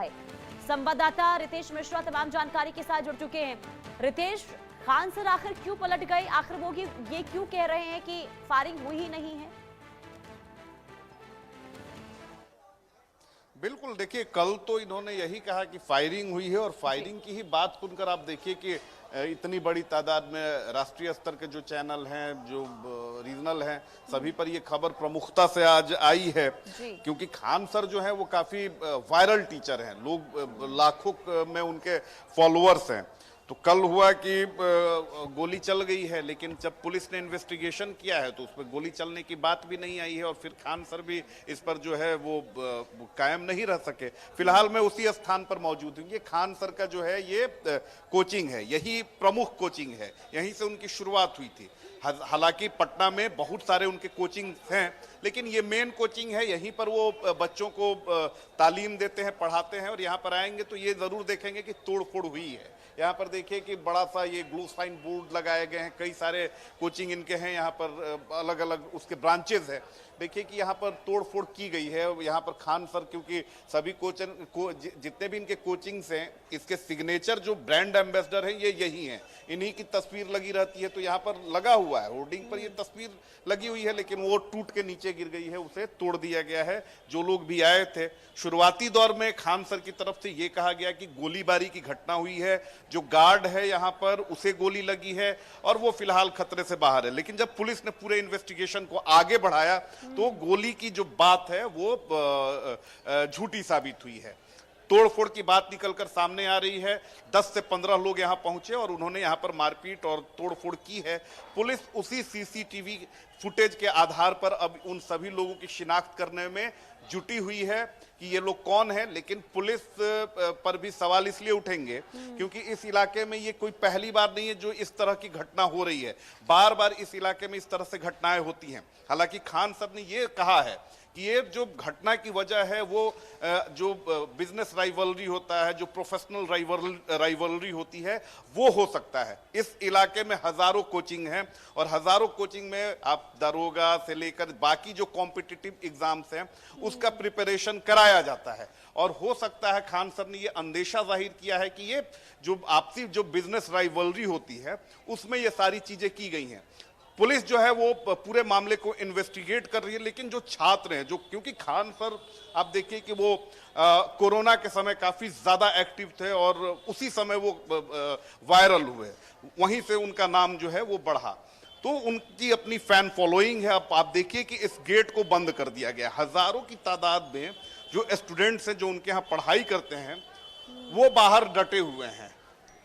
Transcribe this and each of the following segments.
है। संवाददाता रितेश मिश्रा तमाम जानकारी के साथ जुड़ चुके हैं। रितेश, खान सर आखिर क्यों पलट गए? आखिर वो ये क्यों कह रहे हैं कि फायरिंग हुई ही नहीं है? बिल्कुल, देखिए कल तो इन्होंने यही कहा कि फायरिंग हुई है और फायरिंग की ही बात सुनकर आप देखिए कि इतनी बड़ी तादाद में राष्ट्रीय स्तर के जो चैनल हैं, जो रीजनल हैं, सभी पर ये खबर प्रमुखता से आज आई है। क्योंकि खान सर जो है वो काफी वायरल टीचर हैं, लोग लाखों में उनके फॉलोअर्स हैं। तो कल हुआ कि गोली चल गई है, लेकिन जब पुलिस ने इन्वेस्टिगेशन किया है तो उसमें गोली चलने की बात भी नहीं आई है और फिर खान सर भी इस पर जो है वो कायम नहीं रह सके। फिलहाल मैं उसी स्थान पर मौजूद हूँ। ये खान सर का जो है ये कोचिंग है, यही प्रमुख कोचिंग है, यहीं से उनकी शुरुआत हुई थी। हालांकि पटना में बहुत सारे उनके कोचिंग हैं, लेकिन ये मेन कोचिंग है, यहीं पर वो बच्चों को तालीम देते हैं, पढ़ाते हैं। और यहाँ पर आएंगे तो ये जरूर देखेंगे कि तोड़फोड़ हुई है। यहाँ पर देखिए कि बड़ा सा ये ग्लू साइन बोर्ड लगाए गए हैं, कई सारे कोचिंग इनके हैं, यहाँ पर अलग अलग उसके ब्रांचेज हैं। देखिए कि यहाँ पर तोड़फोड़ की गई है। यहाँ पर खान सर, क्योंकि सभी जितने भी इनके कोचिंग्स हैं, इसके सिग्नेचर जो ब्रांड एम्बेसडर हैं ये यही हैं, इन्हीं की तस्वीर लगी रहती है। तो यहाँ पर लगा हुआ है, होर्डिंग पर ये तस्वीर लगी हुई है, लेकिन वो टूट के नीचे गिर गई है, उसे तोड़ दिया गया है। जो लोग भी आए थे, शुरुआती दौर में खान सर की तरफ से ये कहा गया कि गोलीबारी की घटना हुई है, जो गार्ड है यहाँ पर उसे गोली लगी है और वो फिलहाल खतरे से बाहर है। लेकिन जब पुलिस ने पूरे इन्वेस्टिगेशन को आगे बढ़ाया तो गोली की जो बात है वो झूठी साबित हुई है। तोड़फोड़ की बात निकलकर सामने आ रही है। 10 से 15 लोग यहां पहुंचे और उन्होंने यहां पर मारपीट और तोड़फोड़ की है। पुलिस उसी सीसीटीवी फुटेज के आधार पर अब उन सभी लोगों की शिनाख्त करने में जुटी हुई है कि ये लोग कौन है। लेकिन पुलिस पर भी सवाल इसलिए उठेंगे क्योंकि इस इलाके में ये कोई पहली बार नहीं है जो इस तरह की घटना हो रही है। बार बार इस इलाके में इस तरह से घटनाएं होती हैं। हालांकि खान सर ने ये कहा है कि ये जो घटना की वजह है वो जो बिजनेस राइवलरी होता है, जो प्रोफेशनल राइवलरी होती है, वो हो सकता है। इस इलाके में हजारों कोचिंग हैं और हजारों कोचिंग में आप दरोगा से लेकर बाकी जो कॉम्पिटिटिव एग्जाम्स हैं उसका प्रिपरेशन कराया जाता है। और हो सकता है खान सर ने ये अंदेशा जाहिर किया है कि ये जो आपसी जो बिजनेस राइवलरी होती है उसमें ये सारी चीजें की गई हैं। पुलिस जो है वो पूरे मामले को इन्वेस्टिगेट कर रही है। लेकिन जो छात्र हैं, जो क्योंकि खान सर आप देखिए कि वो कोरोना के समय काफी ज्यादा एक्टिव थे और उसी समय वो वायरल हुए, वहीं से उनका नाम जो है वो बढ़ा। तो उनकी अपनी फैन फॉलोइंग है। अब आप देखिए कि इस गेट को बंद कर दिया गया। हजारों की तादाद में जो स्टूडेंट्स हैं, जो उनके यहाँ पढ़ाई करते हैं, वो बाहर डटे हुए हैं,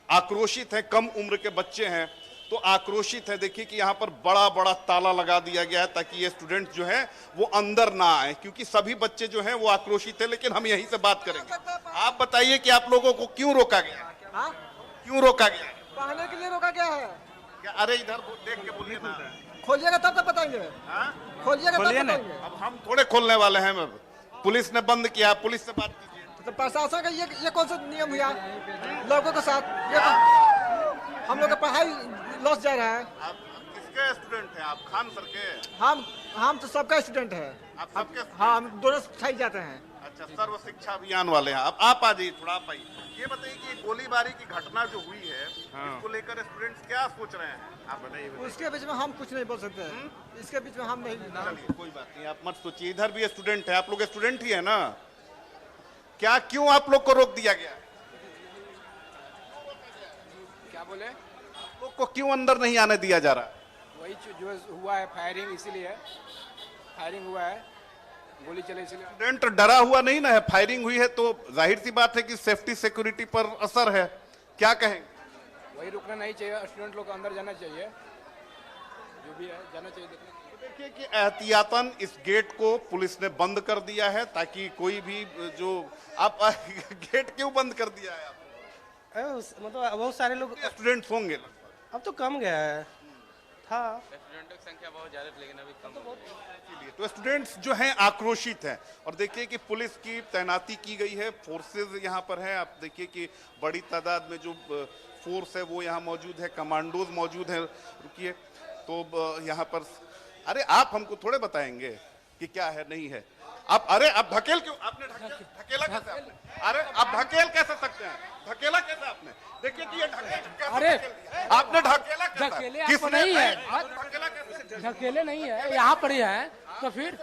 आक्रोशित हैं। कम उम्र के बच्चे हैं तो आक्रोशित है। देखिए कि यहाँ पर बड़ा बड़ा ताला लगा दिया गया है ताकि ये स्टूडेंट जो है वो अंदर ना आए, क्योंकि सभी बच्चे जो हैं वो आक्रोशित है। लेकिन हम यहीं से बात करेंगे। आप बताइए कि आप लोगों को क्यों रोका गया? क्यों रोका गया? पढ़ने के लिए रोका गया है क्या? अरे इधर देख के बोलिए ना। खोलिएगा तब तक बताएंगे। खोलिएगा तब बताएंगे। अब हम थोड़े खोलने वाले हैं। पुलिस ने बंद किया, पुलिस से बात कीजिए। तो प्रशासन का ये कौन सा नियम हुआ लोगों के साथ? हम लोग का पढ़ाई लॉस जा रहा है। आप किसके स्टूडेंट हैं? आप खान सर के? हम तो सबका स्टूडेंट है। आप सबके? हाँ, हम दोनों साइड जाते हैं। अच्छा, सर्व शिक्षा अभियान वाले हैं। अब आप आ जाइए, थोड़ा आप आइए। ये बताइए कि गोलीबारी की घटना जो हुई है इसको लेकर स्टूडेंट्स क्या सोच रहे हैं? आप बताइए। उसके बीच में हम कुछ नहीं बोल सकते हैं। इसके बीच में हम नहीं। चलिए कोई बात नहीं, आप मत सोचिए। इधर भी स्टूडेंट है, आप लोग स्टूडेंट ही है ना? क्या क्यों आप लोग को रोक दिया गया? क्या बोले? लोग को क्यों अंदर नहीं आने दिया जा रहा? वही जो हुआ है, फायरिंग, इसीलिए फायरिंग हुआ है, गोली चले इसलिए। स्टूडेंट डरा हुआ नहीं ना है? फायरिंग हुई है तो जाहिर सी बात है कि सेफ्टी सिक्योरिटी पर असर है। क्या कहेंगे? वही रुकना नहीं चाहिए, स्टूडेंट लोग को अंदर जाना चाहिए, जो भी है जाना चाहिए। देखिए कि एहतियातन इस गेट को पुलिस ने बंद कर दिया है ताकि कोई भी जो आप गेट क्यों बंद कर दिया है? मतलब बहुत सारे लोग स्टूडेंट्स होंगे, अब तो कम गया है था। स्टूडेंटों की संख्या बहुत ज्यादा थी, लेकिन अभी कम हो गई। तो स्टूडेंट्स जो हैं आक्रोशित हैं। और देखिए कि पुलिस की तैनाती की गई है, फोर्सेज यहाँ पर हैं। आप देखिए कि बड़ी तादाद में जो फोर्स है वो यहाँ मौजूद है, कमांडोज मौजूद हैं। रुकिए, तो यहाँ पर अरे आप हमको थोड़े बताएंगे कि क्या है नहीं है। आप अरे आप धकेल क्यों, आपने धकेला कैसे आपने? अरे आप धकेल कैसे सकते हैं, धकेला कैसे आपने? देखिए कि ये अरे आपने ढकेला कैसे? ढकेले आप किसने? नहीं है। ढकेला कैसे? ढकेले नहीं है, यहाँ पर ही है तो फिर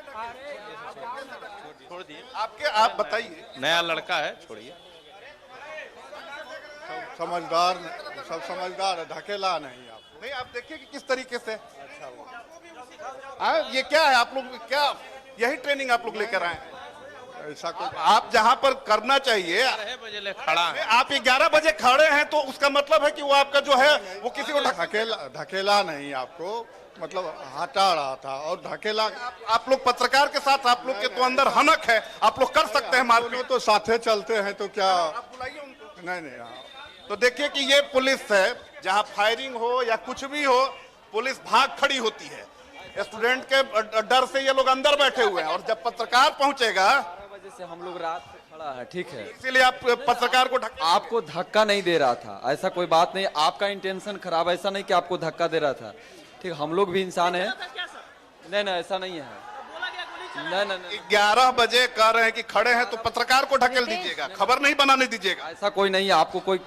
छोड़ दिए, आपके आप बताइए। नया लड़का है, छोड़िए। समझदार, सब समझदार है, ढकेला नहीं आप। नहीं आप देखिए कि किस तरीके से ये क्या है, आप लोग क्या यही ट्रेनिंग आप लोग लेकर आए हैं? ऐसा कोई आप जहां पर करना चाहिए, 6 बजे ले खड़ा है। आप 11 बजे खड़े हैं तो उसका मतलब है कि वो आपका जो है वो किसी को ढकेला नहीं आपको, मतलब हटा रहा था और ढकेला। आप लोग पत्रकार के साथ, आप लोग के तो अंदर हनक है, आप लोग कर सकते हैं मारपीट। तो साथे चलते हैं तो क्या? आप बुलाइए उनको। नहीं हाँ। तो देखिए कि ये पुलिस है, जहां फायरिंग हो या कुछ भी हो, पुलिस भाग खड़ी होती है। स्टूडेंट के डर से ये लोग अंदर बैठे हुए हैं और जब पत्रकार पहुंचेगा, से हम लोग रात से खड़ा है, ठीक है, इसीलिए आप पत्रकार को आपको धक्का नहीं दे रहा था, ऐसा कोई बात नहीं, आपका इंटेंशन खराब, ऐसा नहीं कि आपको धक्का दे रहा था, ठीक, हम लोग भी इंसान हैं। नहीं नहीं ऐसा नहीं है, नहीं नहीं 11 बजे कह रहे हैं कि खड़े हैं तो पत्रकार को ढकेल दीजिएगा, खबर नहीं बनाने दीजिएगा। ऐसा कोई नहीं है, आपको कोई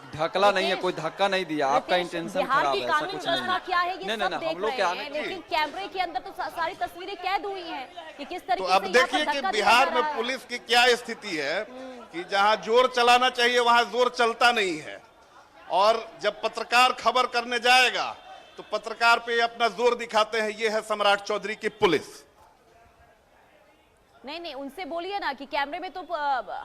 ढकला नहीं है, कोई धक्का नहीं दिया, आपका इंटेंशन बिहार खराब की है, ऐसा कानून कुछ नहीं व्यवस्था क्या है ये नहीं, सब नहीं, देख हम लोग रहे के हैं, आने लेकिन कैमरे के अंदर तो सारी तस्वीरें कैद हुई हैं कि किस तो तरीके अब से यहाँ देखिए पर कि धक्का दिया बिहार जा में रहा है। पुलिस की क्या स्थिति है कि जहां जोर चलाना चाहिए वहां जोर चलता नहीं है, और जब पत्रकार खबर करने जाएगा तो पत्रकार पे अपना जोर दिखाते हैं। ये है सम्राट चौधरी की पुलिस। नहीं उनसे बोलिए ना कि कैमरे में तो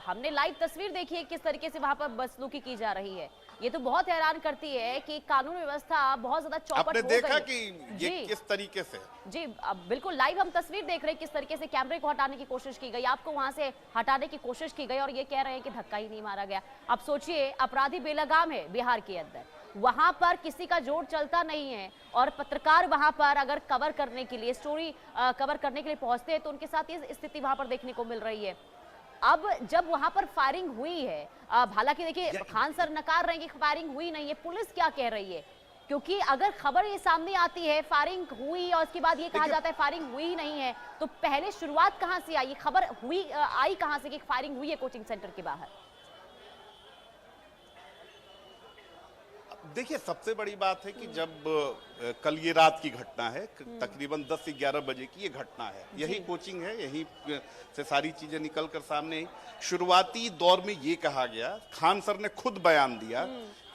हमने लाइव तस्वीर देखी है किस तरीके से वहां पर बदसलूकी की जा रही है। ये तो बहुत हैरान करती है कि कानून व्यवस्था बहुत ज्यादा चौपट आपने हो देखा गई। कि ये जी। किस तरीके से, जी अब बिल्कुल लाइव हम तस्वीर देख रहे हैं किस तरीके से कैमरे को हटाने की कोशिश की गई, आपको वहां से हटाने की कोशिश की गई और ये कह रहे हैं कि धक्का ही नहीं मारा गया। अब सोचिए अपराधी बेलगाम है बिहार के अंदर, वहां पर किसी का जोर चलता नहीं है और पत्रकार वहां पर अगर कवर करने के लिए स्टोरी कवर करने के लिए पहुंचते हैं तो उनके साथ ये स्थिति वहां पर देखने को मिल रही है। अब जब वहां पर फायरिंग हुई है, हालांकि देखिए खान सर नकार रहे हैं कि फायरिंग हुई नहीं है, पुलिस क्या कह रही है? क्योंकि अगर खबर ये सामने आती है फायरिंग हुई और उसके बाद ये कहा जाता है फायरिंग हुई ही नहीं है, तो पहले शुरुआत कहां से आई, खबर हुई आई कहां से कि फायरिंग हुई है कोचिंग सेंटर के बाहर? देखिए सबसे बड़ी बात है कि जब कल ये रात की घटना है, तकरीबन 10 से 11 बजे की ये घटना है, यही कोचिंग है, यही से सारी चीजें निकल कर सामने आई। शुरुआती दौर में ये कहा गया, खान सर ने खुद बयान दिया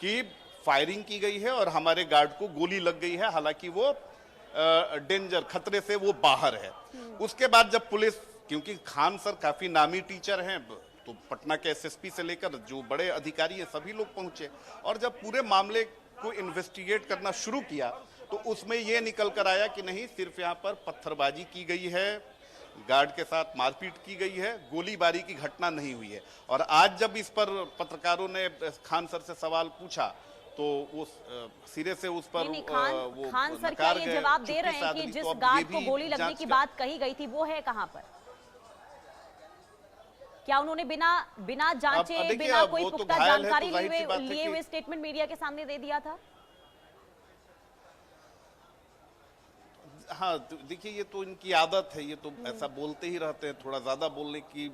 कि फायरिंग की गई है और हमारे गार्ड को गोली लग गई है, हालांकि वो डेंजर खतरे से वो बाहर है। उसके बाद जब पुलिस, क्योंकि खान सर काफी नामी टीचर हैं, तो पटना के एसएसपी से लेकर जो बड़े अधिकारी हैं सभी लोग पहुंचे और जब पूरे मामले को इन्वेस्टिगेट करना शुरू किया तो उसमें यह निकल कर आया कि नहीं, सिर्फ यहाँ पर पत्थरबाजी की गई है, गार्ड के साथ मारपीट की गई है, गोलीबारी की घटना नहीं हुई है। और आज जब इस पर पत्रकारों ने खान सर से सवाल पूछा तो वो सिरे से उस पर वो खान सर क्या ये जवाब दे रहे हैं कि जिस गार्ड को गोली लगने की बात कही गई थी वो है कहां पर? क्या उन्होंने बिना जांचे, बिना कोई पुख्ता जानकारी लिए हुए स्टेटमेंट मीडिया के सामने दे दिया था? हाँ देखिए ये तो इनकी आदत है, ये तो ऐसा बोलते ही रहते हैं, थोड़ा ज्यादा बोलने की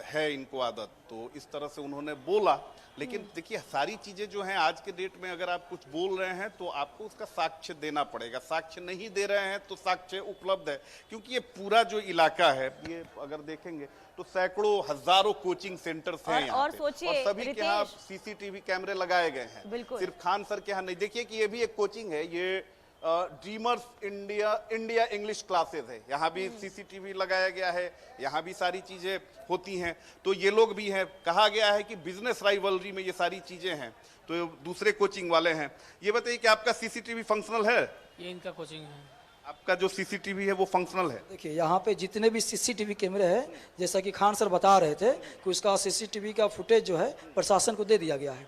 है इनको आदत, तो इस तरह से उन्होंने बोला। लेकिन देखिए सारी चीजें जो हैं आज के डेट में अगर आप कुछ बोल रहे हैं तो आपको उसका साक्ष्य देना पड़ेगा। साक्ष्य नहीं दे रहे हैं तो साक्ष्य उपलब्ध है, क्योंकि ये पूरा जो इलाका है, ये अगर देखेंगे तो सैकड़ों हजारों कोचिंग सेंटर्स हैं यहाँ पे, और सभी के यहाँ सीसीटीवी कैमरे लगाए गए हैं। सिर्फ खान सर के यहाँ नहीं। देखिए कि ये भी एक कोचिंग है, ये ड्रीमर्स इंडिया इंग्लिश क्लासेस है, यहाँ भी सीसीटीवी लगाया गया है, यहाँ भी सारी चीजें होती हैं। तो ये लोग भी हैं, कहा गया है कि बिजनेस राइवलरी में ये सारी चीजें हैं, तो दूसरे कोचिंग वाले हैं। ये बताइए कि आपका सीसीटीवी फंक्शनल है? ये इनका कोचिंग है। आपका जो सीसीटीवी है वो फंक्शनल है? देखिए यहाँ पे जितने भी सीसीटीवी कैमरे हैं, जैसा कि खान सर बता रहे थे कि उसका सीसीटीवी का फुटेज जो है प्रशासन को दे दिया गया है,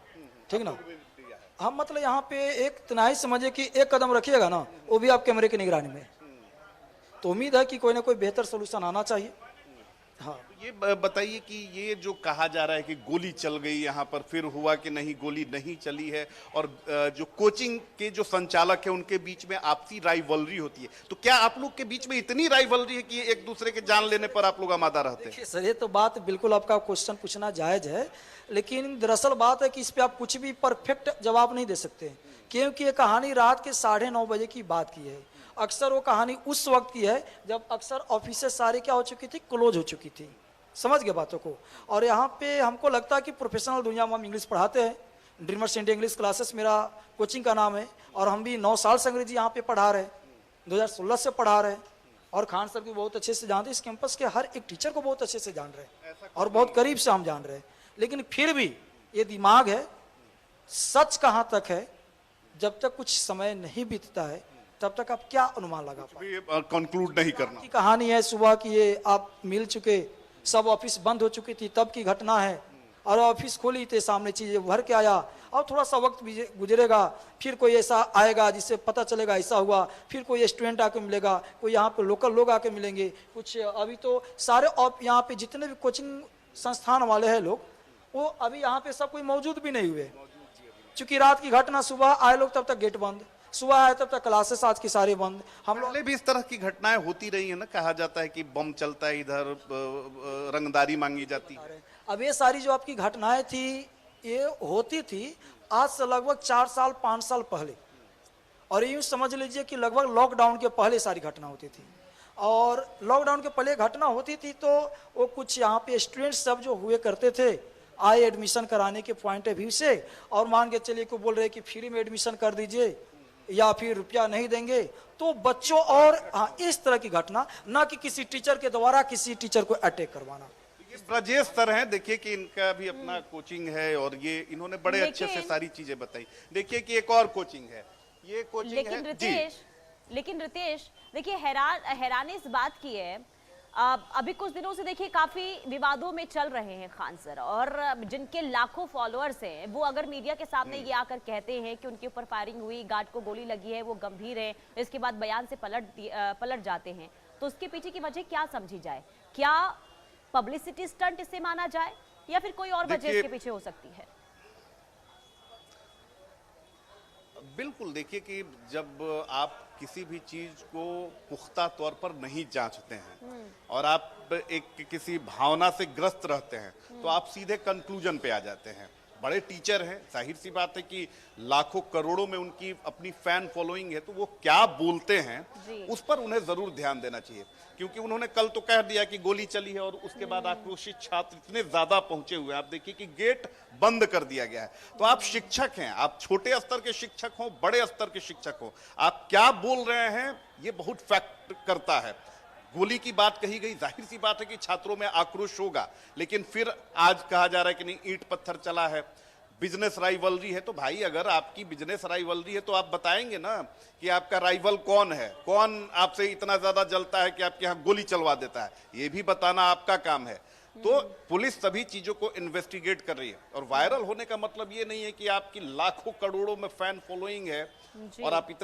ठीक ना। हम मतलब यहाँ पे एक तनाई समझे कि एक कदम रखिएगा ना, वो भी आप कैमरे की निगरानी में, तो उम्मीद है कि कोई ना कोई बेहतर सोल्यूशन आना चाहिए। हाँ ये बताइए कि ये जो कहा जा रहा है कि गोली चल गई यहाँ पर, फिर हुआ कि नहीं गोली नहीं चली है, और जो कोचिंग के जो संचालक है उनके बीच में आपसी राइवलरी होती है, तो क्या आप लोग के बीच में इतनी राइवलरी है कि एक दूसरे के जान लेने पर आप लोग आमादा रहते हैं? देखिए सर, ये तो बात बिल्कुल आपका क्वेश्चन पूछना जायज है, लेकिन दरअसल बात है कि इस पे आप कुछ भी परफेक्ट जवाब नहीं दे सकते, क्योंकि ये कहानी रात के 9:30 बजे की बात की है। अक्सर वो कहानी उस वक्त की है जब अक्सर ऑफिसेस सारे क्या हो चुकी थी, क्लोज हो चुकी थी। समझ गए बातों को। और यहाँ पे हमको लगता है कि प्रोफेशनल दुनिया में हम इंग्लिश पढ़ाते हैं, ड्रीमर्स इंडिया इंग्लिश क्लासेस मेरा कोचिंग का नाम है, और हम भी 9 साल से अंग्रेजी यहाँ पे पढ़ा रहे हैं, 2016 से पढ़ा रहे हैं, और खान सर को बहुत अच्छे से जानते हैं, इस कैंपस के हर एक टीचर को बहुत अच्छे से जान रहे हैं और बहुत करीब से हम जान रहे हैं। लेकिन फिर भी ये दिमाग है, सच कहाँ तक है, जब तक कुछ समय नहीं बीतता है तब तक आप क्या अनुमान लगा पाए? कंक्लूड नहीं करना। की कहानी है सुबह की, ये आप मिल चुके, सब ऑफिस बंद हो चुकी थी तब की घटना है, और ऑफिस खोली थे, सामने चीजें भर के आया, और थोड़ा सा वक्त गुजरेगा, फिर कोई ऐसा आएगा जिससे पता चलेगा ऐसा हुआ, फिर कोई स्टूडेंट आके मिलेगा, कोई यहाँ पे लोकल लोग आके मिलेंगे, कुछ अभी तो सारे यहाँ पे जितने भी कोचिंग संस्थान वाले हैं लोग, वो अभी यहाँ पे सब कोई मौजूद भी नहीं हुए, चूंकि रात की घटना, सुबह आए लोग तब तक गेट बंद, सुबह आए तब तक क्लासेस आज की सारे बंद। हम लोग पहले भी इस तरह की घटनाएं होती रही है ना, कहा जाता है कि बम चलता है इधर, रंगदारी मांगी जाती है। अब ये सारी जो आपकी घटनाएं थी ये होती थी आज से लगभग 4 साल 5 साल पहले, और यूँ समझ लीजिए कि लगभग लॉकडाउन के पहले सारी घटना होती थी। और लॉकडाउन के पहले घटना होती थी तो वो कुछ यहाँ पे स्टूडेंट्स सब जो हुए करते थे, आए एडमिशन कराने के पॉइंट ऑफ व्यू से, और मान के चलिए को बोल रहे कि फ्री में एडमिशन कर दीजिए या फिर रुपया नहीं देंगे, तो बच्चों और हाँ इस तरह की घटना, ना कि किसी टीचर के द्वारा किसी टीचर को अटैक करवाना। ये ब्रजेश सर हैं, देखिए कि इनका भी अपना कोचिंग है, और ये इन्होंने बड़े अच्छे से सारी चीजें बताई। देखिए कि एक और कोचिंग है, ये कोचिंग है। लेकिन रितेश देखिए, हैरानी इस बात की है, अभी कुछ दिनों से देखिए काफी विवादों में चल रहे हैं खान सर, और जिनके लाखों फॉलोअर्स हैं वो अगर मीडिया के सामने ये आकर कहते हैं कि उनके ऊपर फायरिंग हुई, गार्ड को गोली लगी है, वो गंभीर है, इसके बाद बयान से पलट जाते हैं, तो उसके पीछे की वजह क्या समझी जाए? क्या पब्लिसिटी स्टंट इसे माना जाए, या फिर कोई और वजह इसके पीछे हो सकती है? बिल्कुल, देखिए कि जब आप किसी भी चीज को पुख्ता तौर पर नहीं जांचते हैं और आप एक किसी भावना से ग्रस्त रहते हैं, तो आप सीधे कंक्लूजन पे आ जाते हैं। बड़े टीचर हैं, जाहिर सी बात है कि लाखों करोड़ों में उनकी अपनी फैन फॉलोइंग है, तो वो क्या बोलते हैं उस पर उन्हें जरूर ध्यान देना चाहिए, क्योंकि उन्होंने कल तो कह दिया कि गोली चली है, और उसके बाद आक्रोशित छात्र इतने ज्यादा पहुंचे हुए हैं, आप देखिए कि गेट बंद कर दिया गया है। तो आप शिक्षक हैं, आप छोटे स्तर के शिक्षक हो, बड़े स्तर के शिक्षक हो, आप क्या बोल रहे हैं ये बहुत फैक्ट करता है। गोली की बात कही गई, जाहिर सी बात है कि छात्रों में आक्रोश होगा, लेकिन फिर आज कहा जा रहा है कि नहीं ईंट पत्थर चला है, बिजनेस राइवलरी है। तो भाई अगर आपकी बिजनेस राइवलरी है तो आप बताएंगे ना कि आपका राइवल कौन है, कौन आपसे इतना ज्यादा जलता है कि आपके यहाँ गोली चलवा देता है, ये भी बताना आपका काम है। तो पुलिस सभी चीजों को इन्वेस्टिगेट कर रही है, और वायरल होने का मतलब ये नहीं है कि आपकी लाखों करोड़ों में फैन फॉलोइंग है और आप इतने